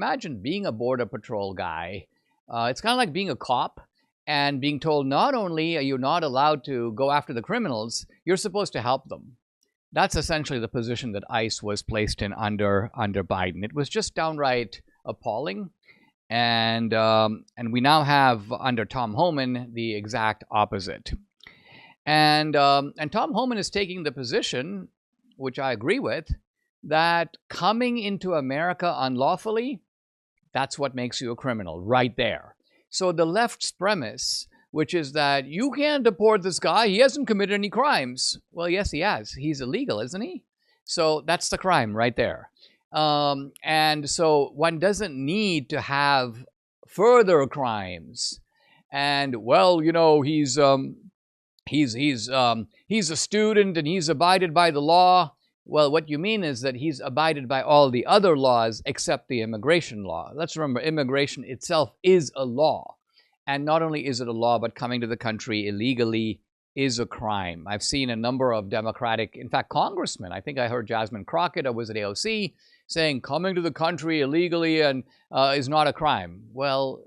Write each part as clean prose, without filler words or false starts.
Imagine being a border patrol guy. It's kind of like being a cop and being told not only are you not allowed to go after the criminals, you're supposed to help them. That's essentially the position that ICE was placed in under Biden. It was just downright appalling, and we now have under Tom Homan the exact opposite. And Tom Homan is taking the position, which I agree with, that coming into America unlawfully, that's what makes you a criminal right there. So the left's premise, which is that you can't deport this guy, he hasn't committed any crimes. Well, yes, he has. He's illegal, isn't he? So that's the crime right there. And so one doesn't need to have further crimes. And, well, you know, he's a student and he's abided by the law. Well, what you mean is that he's abided by all the other laws except the immigration law. Let's remember, immigration itself is a law. And not only is it a law, but coming to the country illegally is a crime. I've seen a number of Democratic, in fact, congressmen, I think I heard Jasmine Crockett, or was it AOC, saying coming to the country illegally and is not a crime. Well,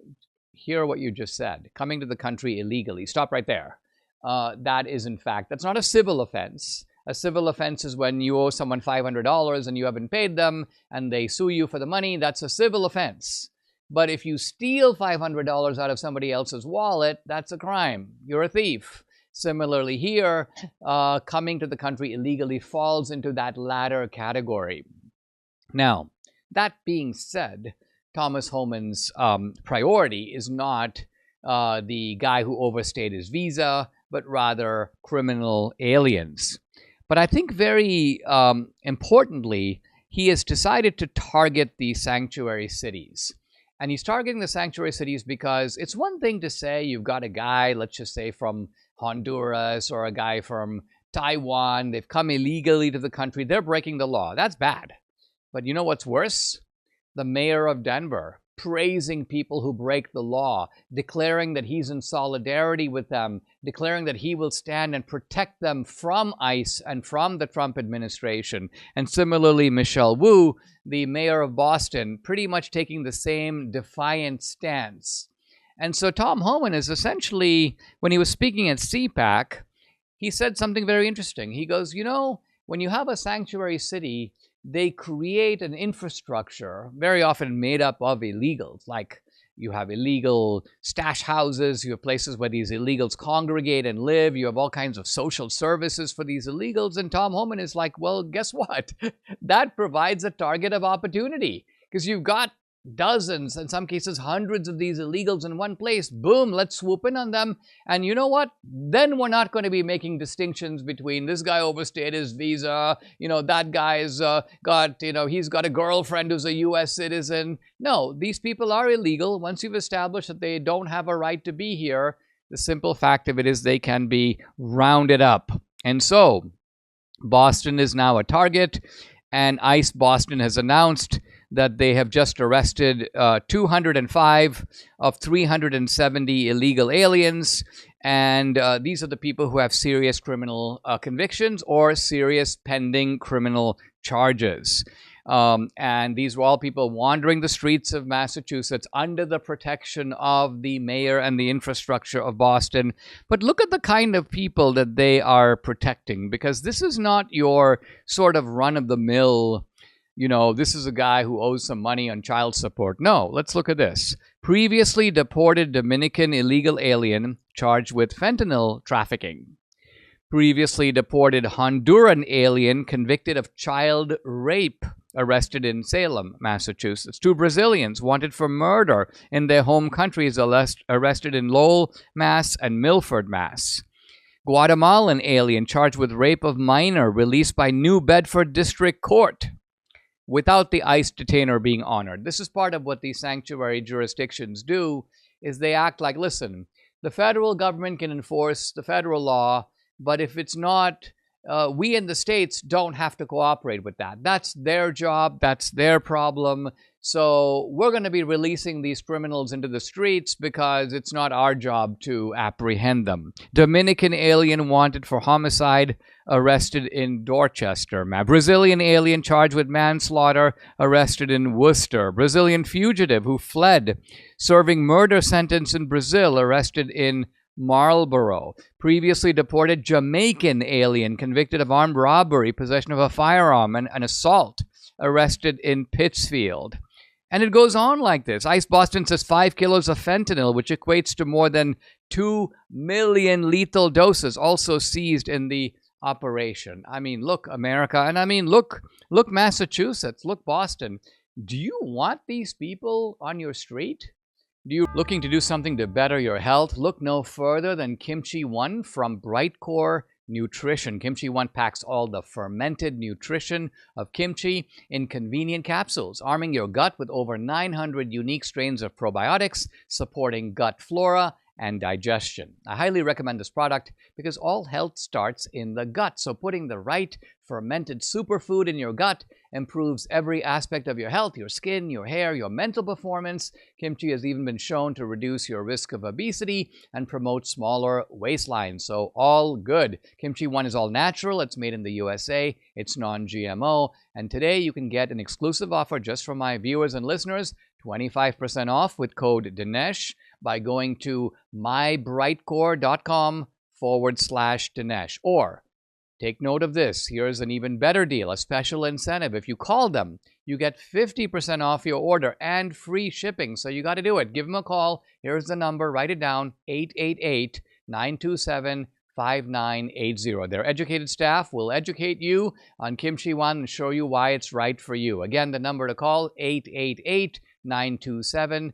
hear what you just said. Coming to the country illegally. Stop right there. That is, in fact, that's not a civil offense. A civil offense is when you owe someone $500 and you haven't paid them and they sue you for the money. That's a civil offense. But if you steal $500 out of somebody else's wallet, that's a crime. You're a thief. Similarly here, coming to the country illegally falls into that latter category. Now, that being said, Thomas Homan's priority is not the guy who overstayed his visa, but rather criminal aliens. But I think very importantly, he has decided to target the sanctuary cities. And he's targeting the sanctuary cities because it's one thing to say you've got a guy, let's just say from Honduras or a guy from Taiwan. They've come illegally to the country. They're breaking the law. That's bad. But you know what's worse? The mayor of Denver praising people who break the law, declaring that he's in solidarity with them, declaring that he will stand and protect them from ICE and from the Trump administration. And similarly, Michelle Wu, the mayor of Boston, pretty much taking the same defiant stance. And so Tom Homan is essentially, when he was speaking at CPAC, he said something very interesting. He goes, you know, when you have a sanctuary city, they create an infrastructure very often made up of illegals. Like you have illegal stash houses, you have places where these illegals congregate and live, you have all kinds of social services for these illegals. And Tom Homan is like, well, guess what? That provides a target of opportunity because you've got dozens, in some cases hundreds of these illegals in one place. Boom, let's swoop in on them. And you know what? Then we're not going to be making distinctions between this guy overstayed his visa, you know, that guy's he's got a girlfriend who's a US citizen. No, these people are illegal. Once you've established that they don't have a right to be here, the simple fact of it is they can be rounded up. And so Boston is now a target, and ICE Boston has announced that they have just arrested 205 of 370 illegal aliens. And these are the people who have serious criminal convictions or serious pending criminal charges. And these were all people wandering the streets of Massachusetts under the protection of the mayor and the infrastructure of Boston. But look at the kind of people that they are protecting, because this is not your sort of run-of-the-mill, you know, this is a guy who owes some money on child support. No, let's look at this. Previously deported Dominican illegal alien charged with fentanyl trafficking. Previously deported Honduran alien convicted of child rape, arrested in Salem, Massachusetts. 2 Brazilians wanted for murder in their home countries, arrested in Lowell, Mass. And Milford, Mass. Guatemalan alien charged with rape of minor, released by New Bedford District Court, without the ICE detainer being honored. This is part of what these sanctuary jurisdictions do, is they act like, listen, the federal government can enforce the federal law, but if it's not we in the States don't have to cooperate with that. That's their job. That's their problem. So we're going to be releasing these criminals into the streets because it's not our job to apprehend them. Dominican alien wanted for homicide, arrested in Dorchester. Brazilian alien charged with manslaughter, arrested in Worcester. Brazilian fugitive who fled, serving murder sentence in Brazil, arrested in Marlborough. Previously deported Jamaican alien convicted of armed robbery, possession of a firearm, and an assault, arrested in Pittsfield. And it goes on like this. ICE Boston says 5 kilos of fentanyl, which equates to more than 2 million lethal doses, also seized in the operation. I mean, look, America, and I mean, look, Massachusetts, look, Boston. Do you want these people on your street? Do you looking to do something to better your health? Look no further than Kimchi One from Brightcore Nutrition. Kimchi One packs all the fermented nutrition of kimchi in convenient capsules, arming your gut with over 900 unique strains of probiotics, supporting gut flora and digestion. I highly recommend this product because all health starts in the gut. So putting the right fermented superfood in your gut improves every aspect of your health, your skin, your hair, your mental performance. Kimchi has even been shown to reduce your risk of obesity and promote smaller waistlines. So all good. Kimchi One is all natural. It's made in the USA. It's non-GMO. And today you can get an exclusive offer just for my viewers and listeners, 25% off with code Dinesh by going to mybrightcore.com/Dinesh. Or take note of this. Here's an even better deal, a special incentive. If you call them, you get 50% off your order and free shipping. So you got to do it. Give them a call. Here's the number. Write it down, 888-927-5980. Their educated staff will educate you on Kimchi One and show you why it's right for you. Again, the number to call, 888-927-5980.